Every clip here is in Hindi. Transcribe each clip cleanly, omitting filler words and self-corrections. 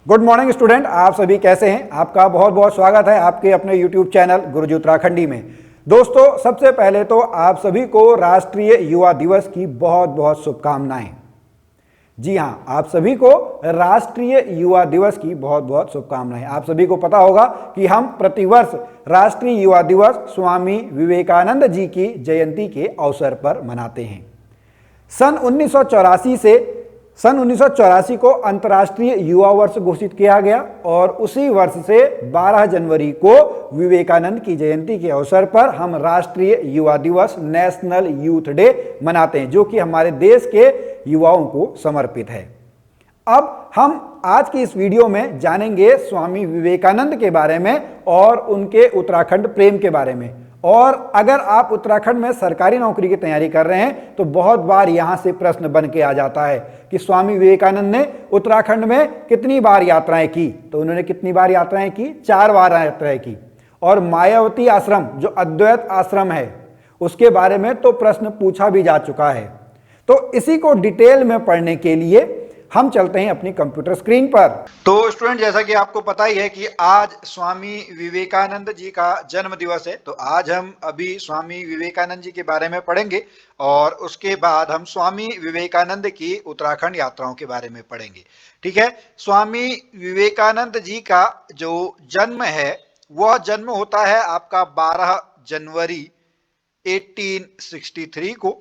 गुड मॉर्निंग स्टूडेंट, आप सभी कैसे हैं। आपका बहुत बहुत स्वागत है आपके अपने यूट्यूब चैनल गुरुजी उत्तराखंडी में। दोस्तों, सबसे पहले तो आप सभी को राष्ट्रीय युवा दिवस की बहुत बहुत शुभकामनाएं। जी हाँ, आप सभी को राष्ट्रीय युवा दिवस की बहुत बहुत शुभकामनाएं। आप सभी को पता होगा कि हम प्रतिवर्ष राष्ट्रीय युवा दिवस स्वामी विवेकानंद जी की जयंती के अवसर पर मनाते हैं। सन 1984 को अंतर्राष्ट्रीय युवा वर्ष घोषित किया गया और उसी वर्ष से 12 जनवरी को विवेकानंद की जयंती के अवसर पर हम राष्ट्रीय युवा दिवस नेशनल यूथ डे मनाते हैं, जो कि हमारे देश के युवाओं को समर्पित है। अब हम आज की इस वीडियो में जानेंगे स्वामी विवेकानंद के बारे में और उनके उत्तराखंड प्रेम के बारे में। और अगर आप उत्तराखंड में सरकारी नौकरी की तैयारी कर रहे हैं तो बहुत बार यहां से प्रश्न बन के आ जाता है कि स्वामी विवेकानंद ने उत्तराखंड में कितनी बार यात्राएं की। तो उन्होंने कितनी बार यात्राएं की? 4 बार यात्राएं की। और मायावती आश्रम जो अद्वैत आश्रम है उसके बारे में तो प्रश्न पूछा भी जा चुका है। तो इसी को डिटेल में पढ़ने के लिए हम चलते हैं अपनी कंप्यूटर स्क्रीन पर। तो स्टूडेंट, जैसा कि आपको पता ही है कि आज स्वामी विवेकानंद जी का जन्म दिवस है। तो आज हम अभी स्वामी विवेकानंद जी के बारे में पढ़ेंगे और उसके बाद हम स्वामी विवेकानंद की उत्तराखंड यात्राओं के बारे में पढ़ेंगे। ठीक है। स्वामी विवेकानंद जी का जो जन्म है वह जन्म होता है आपका 12 जनवरी 1863 को।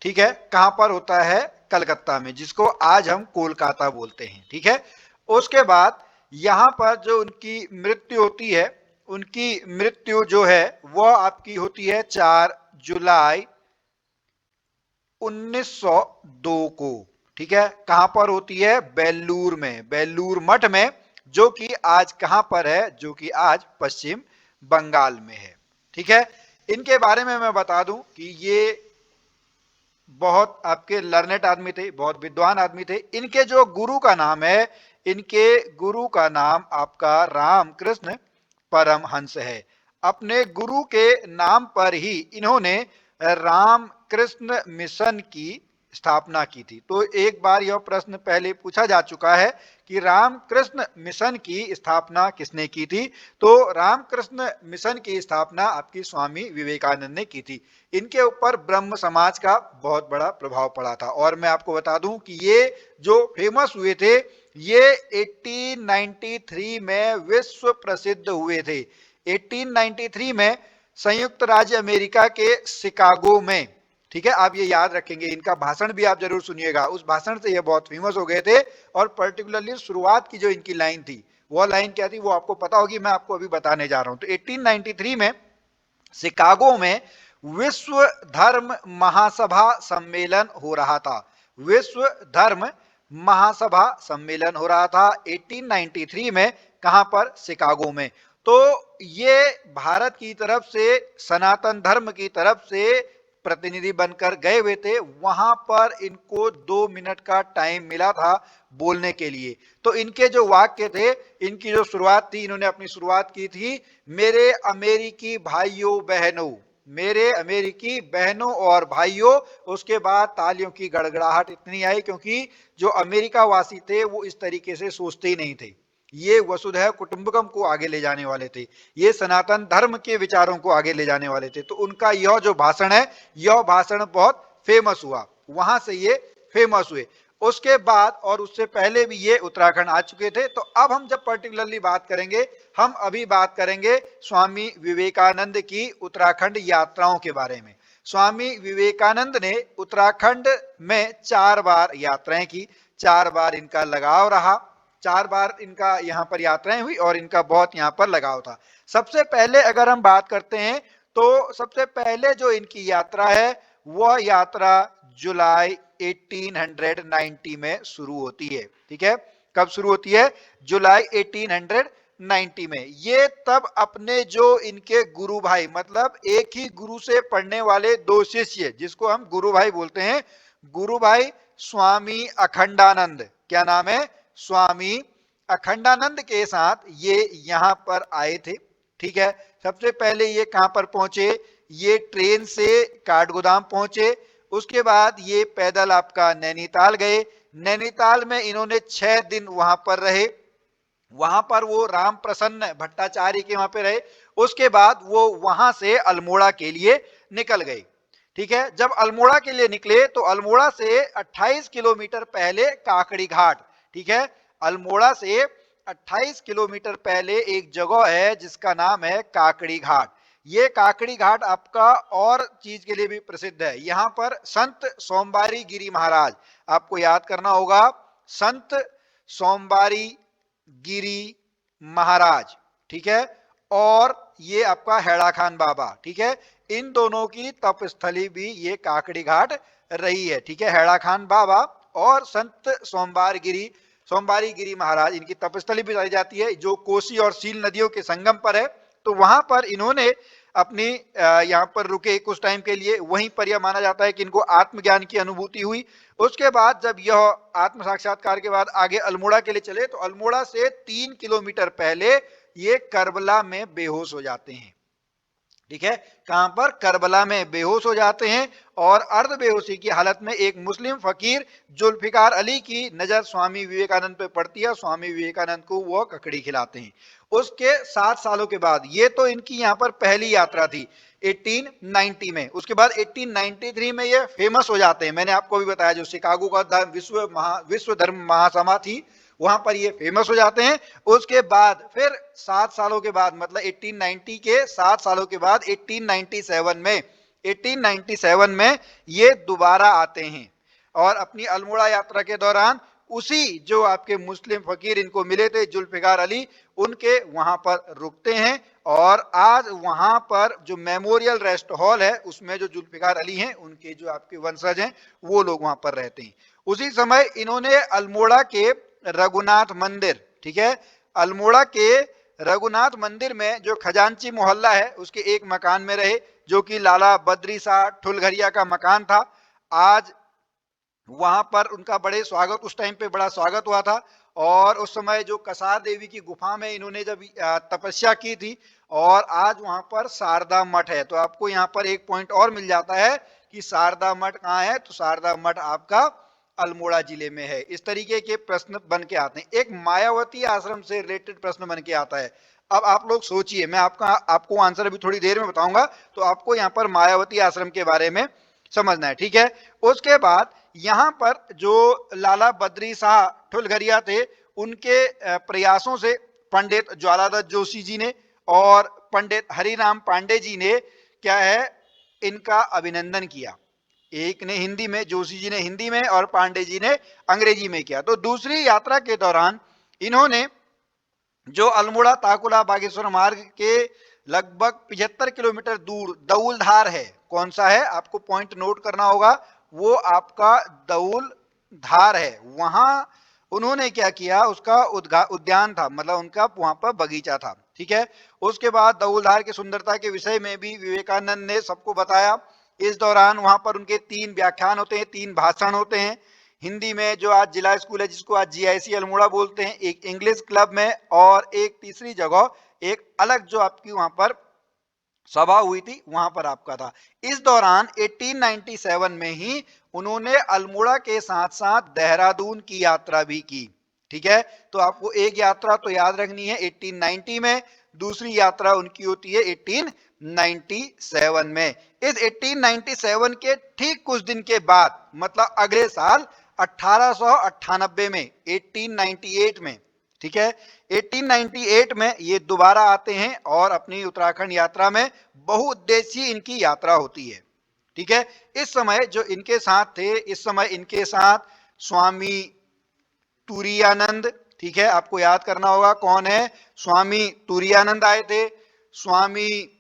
ठीक है। कहां पर होता है? कलकत्ता में, जिसको आज हम कोलकाता बोलते हैं। ठीक है। उसके बाद यहां पर जो उनकी मृत्यु होती है, उनकी मृत्यु जो है वह आपकी होती है 4 जुलाई 1902 को। ठीक है। कहां पर होती है? बेल्लूर में, बेल्लूर मठ में, जो कि आज कहां पर है? जो कि आज पश्चिम बंगाल में है। ठीक है। इनके बारे में मैं बता दूं कि ये बहुत आपके लर्नेट आदमी थे, बहुत विद्वान आदमी थे। इनके जो गुरु का नाम है, इनके गुरु का नाम आपका रामकृष्ण परमहंस है। अपने गुरु के नाम पर ही इन्होंने रामकृष्ण मिशन की स्थापना की थी। तो एक बार यह प्रश्न पहले पूछा जा चुका है कि रामकृष्ण मिशन की स्थापना किसने की थी? तो रामकृष्ण मिशन की स्थापना आपकी स्वामी विवेकानंद ने की थी। इनके ऊपर ब्रह्म समाज का बहुत बड़ा प्रभाव पड़ा था। और मैं आपको बता दूं कि ये जो फेमस हुए थे, ये 1893 में विश्व प्रसिद्ध हुए थे। 1893 में संयुक्त राज्य अमेरिका के शिकागो में। ठीक है। आप ये याद रखेंगे, इनका भाषण भी आप जरूर सुनिएगा। उस भाषण से ये बहुत फेमस हो गए थे। और पर्टिकुलरली शुरुआत की जो इनकी लाइन थी, वो लाइन क्या थी वो आपको पता होगी, मैं आपको अभी बताने जा रहा हूं। तो 1893 में शिकागो में विश्व धर्म महासभा सम्मेलन हो रहा था। विश्व धर्म महासभा सम्मेलन हो रहा था 1893 में। कहां पर? शिकागो में। तो ये भारत की तरफ से, सनातन धर्म की तरफ से प्रतिनिधि बनकर गए हुए थे। वहां पर इनको 2 मिनट का टाइम मिला था बोलने के लिए। तो इनके जो वाक्य थे, इनकी जो शुरुआत थी, इन्होंने अपनी शुरुआत की थी, मेरे अमेरिकी भाइयों बहनों, मेरे अमेरिकी बहनों और भाइयों। उसके बाद तालियों की गड़गड़ाहट इतनी आई क्योंकि जो अमेरिका वासी थे वो इस तरीके से सोचते ही नहीं थे। ये वसुधैव कुटुंबकम को आगे ले जाने वाले थे, ये सनातन धर्म के विचारों को आगे ले जाने वाले थे। तो उनका यह जो भाषण है, यह भाषण बहुत फेमस हुआ, वहां से ये फेमस हुए। उसके बाद और उससे पहले भी ये उत्तराखंड आ चुके थे। तो अब हम जब पर्टिकुलरली बात करेंगे, हम अभी बात करेंगे स्वामी विवेकानंद की उत्तराखंड यात्राओं के बारे में। स्वामी विवेकानंद ने उत्तराखंड में 4 बार यात्राएं की, 4 बार इनका लगाव रहा, 4 बार इनका यहां पर यात्राएं हुई और इनका बहुत यहां पर लगाव था। सबसे पहले अगर हम बात करते हैं तो सबसे पहले जो इनकी यात्रा है वह यात्रा जुलाई 1890 में शुरू होती है। ठीक है। कब शुरू होती है? जुलाई 1890 में। ये तब अपने जो इनके गुरु भाई, मतलब एक ही गुरु से पढ़ने वाले 2 शिष्य, जिसको हम गुरु भाई बोलते हैं, गुरु भाई स्वामी अखंडानंद, क्या नाम है? स्वामी अखंडानंद के साथ ये यहां पर आए थे। ठीक है। सबसे पहले ये कहां पर पहुंचे? ये ट्रेन से काठगोदाम पहुंचे। उसके बाद ये पैदल आपका नैनीताल गए। नैनीताल में इन्होंने 6 दिन वहां पर रहे। वहां पर वो राम प्रसन्न भट्टाचार्य के वहां पे रहे। उसके बाद वो वहां से अल्मोड़ा के लिए निकल गए। ठीक है, जब अल्मोड़ा के लिए निकले तो अल्मोड़ा से 28 किलोमीटर पहले काकड़ी घाट, ठीक है, अल्मोड़ा से 28 किलोमीटर पहले एक जगह है जिसका नाम है काकड़ी घाट। ये काकड़ी घाट आपका और चीज के लिए भी प्रसिद्ध है। यहां पर संत सोमवारी गिरी महाराज, आपको याद करना होगा, संत सोमवारी गिरी महाराज, ठीक है, और ये आपका हैड़ा खान बाबा, ठीक है, इन दोनों की तपस्थली भी ये काकड़ी घाट रही है। ठीक है, हैड़ा खान बाबा और संत सोमवारी गिरी महाराज, इनकी तपस्थली भी बताई जाती है जो कोसी और सील नदियों के संगम पर है। तो वहां पर इन्होंने अपनी यहाँ पर रुके कुछ टाइम के लिए, वहीं पर यह माना जाता है कि इनको आत्मज्ञान की अनुभूति हुई। उसके बाद जब यह आत्म साक्षात्कार के बाद आगे अल्मोड़ा के लिए चले तो अल्मोड़ा से 3 किलोमीटर पहले ये करबला में बेहोश हो जाते हैं। ठीक है, कहां पर? करबला में बेहोश हो जाते हैं और अर्ध बेहोशी की हालत में एक मुस्लिम फकीर जुल्फिकार अली की नजर स्वामी विवेकानंद पे पड़ती है। स्वामी विवेकानंद को वो ककड़ी खिलाते हैं। उसके 7 सालों के बाद, ये तो इनकी यहाँ पर पहली यात्रा थी 1890 में। उसके बाद 1893 में ये फेमस हो जाते हैं। मैंने आपको भी बताया जो शिकागो का विश्व धर्म महासभा थी, वहां पर ये फेमस हो जाते हैं। उसके बाद फिर 7 सालों के बाद, मतलब 1890 के 7 सालों के बाद 1897 में ये दोबारा आते हैं और अपनी अल्मोड़ा यात्रा के दौरान उसी जो आपके मुस्लिम फकीर इनको मिले थे जुल्फिकार अली, उनके वहां पर रुकते हैं। और आज वहां पर जो मेमोरियल रेस्ट हॉल है उसमें जो जुल्फिकार अली हैं उनके जो आपके वंशज हैं वो लोग वहां पर रहते हैं। उसी समय इन्होंने अल्मोड़ा के रघुनाथ मंदिर, ठीक है, अल्मोड़ा के रघुनाथ मंदिर में जो खजांची मोहल्ला है उसके एक मकान में रहे, जो कि लाला बद्री शाह ठुलघरिया का मकान था। आज वहां पर उनका बड़े स्वागत, उस टाइम पे बड़ा स्वागत हुआ था। और उस समय जो कसार देवी की गुफा में इन्होंने जब तपस्या की थी, और आज वहां पर शारदा मठ है। तो आपको यहाँ पर एक पॉइंट और मिल जाता है कि शारदा मठ कहाँ है, तो शारदा मठ आपका अल्मोड़ा जिले में है। इस तरीके के प्रश्न बन के आते हैं। एक मायावती आश्रम से रिलेटेड प्रश्न बन के आता है। अब आप लोग सोचिए, मैं आपको आंसर अभी थोड़ी देर में बताऊंगा, तो आपको यहाँ पर मायावती आश्रम के बारे में समझना है। ठीक है, उसके बाद यहां पर जो लाला बद्री शाह ठुलघरिया थे, उनके प्रयासों से पंडित ज्वालादत्त जोशी जी ने और पंडित हरिराम पांडे जी ने क्या है, इनका अभिनंदन किया। एक ने हिंदी में, जोशी जी ने हिंदी में और पांडे जी ने अंग्रेजी में किया। तो दूसरी यात्रा के दौरान इन्होंने जो अल्मोड़ा ताकुला बागेश्वर मार्ग के लगभग 75 किलोमीटर दूर दौलधार है, कौन सा है आपको पॉइंट नोट करना होगा, वो आपका दौल धार है। वहां उन्होंने क्या किया, उसका उद्यान था, मतलब उनका वहां पर बगीचा था। ठीक है, उसके बाद दौलधार की सुंदरता के विषय में भी विवेकानंद ने सबको बताया। इस दौरान वहां पर उनके 3 व्याख्यान होते हैं, 3 भाषण होते हैं। हिंदी में जो आज जिला स्कूल है जिसको आज जीआईसी अल्मोड़ा बोलते हैं, एक इंग्लिश क्लब में, और एक तीसरी जगह एक अलग जो आपकी वहां पर सभा हुई थी वहां पर आपका था। इस दौरान 1897 में ही उन्होंने अल्मोड़ा के साथ साथ देहरादून की यात्रा भी की। ठीक है, तो आपको एक यात्रा तो याद रखनी है 1890 में, दूसरी यात्रा उनकी होती है 1897 में। इस 1897 के ठीक कुछ दिन के बाद, मतलब अगले साल 1898 में, 1898 में, ठीक है, 1898 में ये दोबारा आते हैं और अपनी उत्तराखंड यात्रा में बहुउद्देशीय इनकी यात्रा होती है। ठीक है, इस समय जो इनके साथ थे, इस समय इनके साथ स्वामी तुरायानंद, ठीक है, आपको याद करना होगा कौन है, स्वामी तुरायानंद आए थे, स्वामी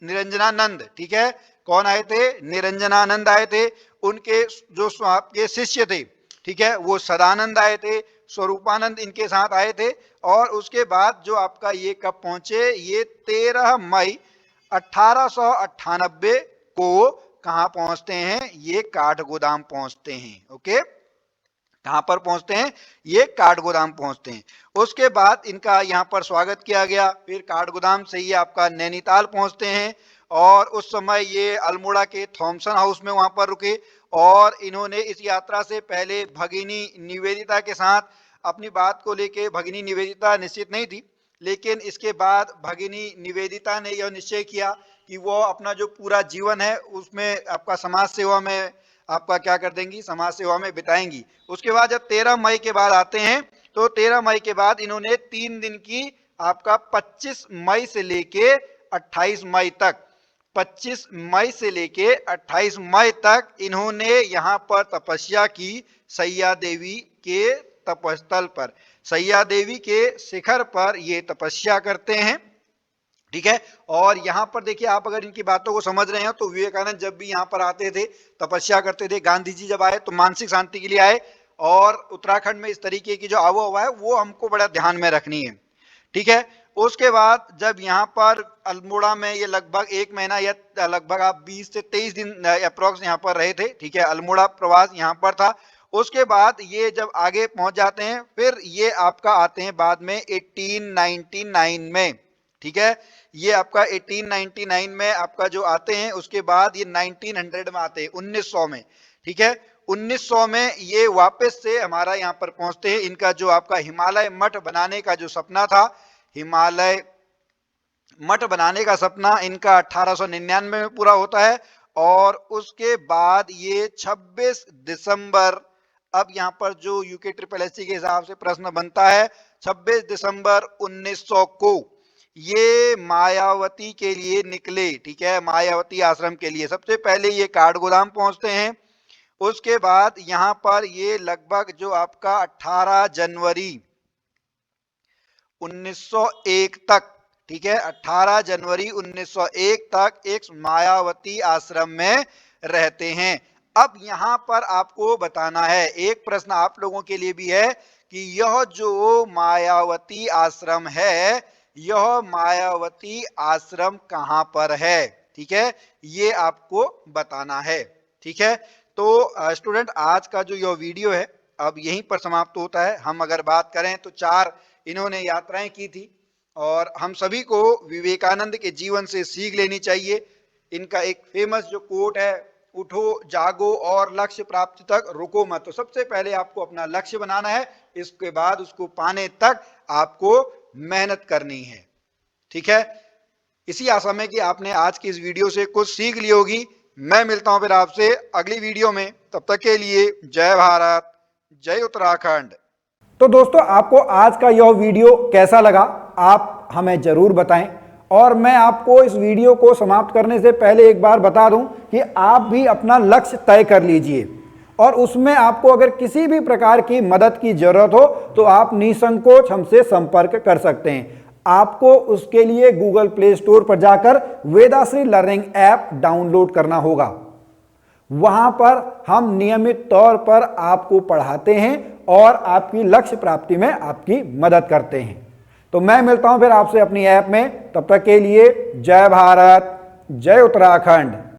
निरंजनानंद, ठीक है, कौन आए थे, निरंजनानंद आए थे। उनके जो आपके शिष्य थे, ठीक है, वो सदानंद आए थे, स्वरूपानंद इनके साथ आए थे। और उसके बाद जो आपका ये कब पहुंचे, ये 13 मई 1898 को कहां पहुंचते हैं, ये काठगोदाम पहुंचते हैं। ओके, कहां पर पहुंचते हैं, ये काठगोदाम पहुंचते हैं। उसके बाद इनका यहां पर स्वागत किया गया। फिर काठगोदाम से ये आपका नैनीताल पहुंचते हैं और उस समय ये अल्मोड़ा के थॉमसन हाउस में वहां पर रुके। और इन्होंने इस यात्रा से पहले भगिनी निवेदिता के साथ अपनी बात को लेके, भगिनी निवेदिता निश्चित नहीं थी, लेकिन इसके बाद भगिनी निवेदिता ने यह निश्चय किया कि वो अपना जो पूरा जीवन है उसमें आपका समाज सेवा में आपका क्या कर देंगी, समाज सेवा में बिताएंगी। उसके बाद जब 13 मई के बाद आते हैं तो 13 मई के बाद इन्होंने 3 दिन की आपका 25 मई से लेके 28 मई तक, 25 मई से लेके 28 मई तक इन्होंने यहाँ पर तपस्या की, सैया देवी के तपस्थल पर, सैया देवी के शिखर पर ये तपस्या करते हैं। ठीक है, और यहां पर देखिए आप अगर इनकी बातों को समझ रहे हो तो विवेकानंद जब भी यहां पर आते थे, तपस्या करते थे, गांधी जी जब आए तो मानसिक शांति के लिए आए, और उत्तराखंड में इस तरीके की जो आबोहवा है वो हमको बड़ा ध्यान में रखनी है। ठीक है, उसके बाद जब यहाँ पर अल्मोड़ा में ये लगभग 1 महीना या लगभग आप 20 से 23 दिन अप्रोक्स यहाँ पर रहे थे। ठीक है, अल्मोड़ा प्रवास यहाँ पर था। उसके बाद ये जब आगे पहुंच जाते हैं फिर ये आपका आते हैं बाद में 1899 में। ठीक है, ये आपका 1899 में आपका जो आते हैं, उसके बाद ये 1900 में आते हैं, 1900 में। ठीक है, 1900 में ये वापस से हमारा यहाँ पर पहुंचते हैं। इनका जो आपका हिमालय मठ बनाने का जो सपना था, हिमालय मठ बनाने का सपना इनका 1899 में पूरा होता है। और उसके बाद ये 26 दिसंबर, अब यहाँ पर जो यूके SSS के हिसाब से प्रश्न बनता है, 26 दिसंबर 1900 को ये मायावती के लिए निकले। ठीक है, मायावती आश्रम के लिए सबसे पहले ये काठगोदाम पहुंचते हैं। उसके बाद यहाँ पर ये लगभग जो आपका 18 जनवरी 1901 तक, ठीक है, 18 जनवरी 1901 तक एक मायावती आश्रम में रहते हैं। अब यहां पर आपको बताना है, एक प्रश्न आप लोगों के लिए भी है कि यह जो मायावती आश्रम है, यह मायावती आश्रम कहां पर है। ठीक है, ये आपको बताना है। ठीक है, तो स्टूडेंट आज का जो यह वीडियो है अब यहीं पर समाप्त होता है। हम अगर बात करें तो 4 इन्होंने यात्राएं की थी, और हम सभी को विवेकानंद के जीवन से सीख लेनी चाहिए। इनका एक फेमस जो कोट है, उठो जागो और लक्ष्य प्राप्ति तक रुको मत। तो सबसे पहले आपको अपना लक्ष्य बनाना है, इसके बाद उसको पाने तक आपको मेहनत करनी है। ठीक है, इसी आशा में कि आपने आज की इस वीडियो से कुछ सीख ली होगी। मैं मिलता हूं फिर आपसे अगली वीडियो में, तब तक के लिए जय भारत, जय उत्तराखंड। तो दोस्तों आपको आज का यह वीडियो कैसा लगा आप हमें जरूर बताएं, और मैं आपको इस वीडियो को समाप्त करने से पहले एक बार बता दूं कि आप भी अपना लक्ष्य तय कर लीजिए, और उसमें आपको अगर किसी भी प्रकार की मदद की जरूरत हो तो आप निसंकोच हमसे संपर्क कर सकते हैं। आपको उसके लिए गूगल प्ले स्टोर पर जाकर वेदाश्री लर्निंग ऐप डाउनलोड करना होगा। वहां पर हम नियमित तौर पर आपको पढ़ाते हैं और आपकी लक्ष्य प्राप्ति में आपकी मदद करते हैं। तो मैं मिलता हूं फिर आपसे अपनी ऐप में, तब तक के लिए जय भारत, जय उत्तराखंड।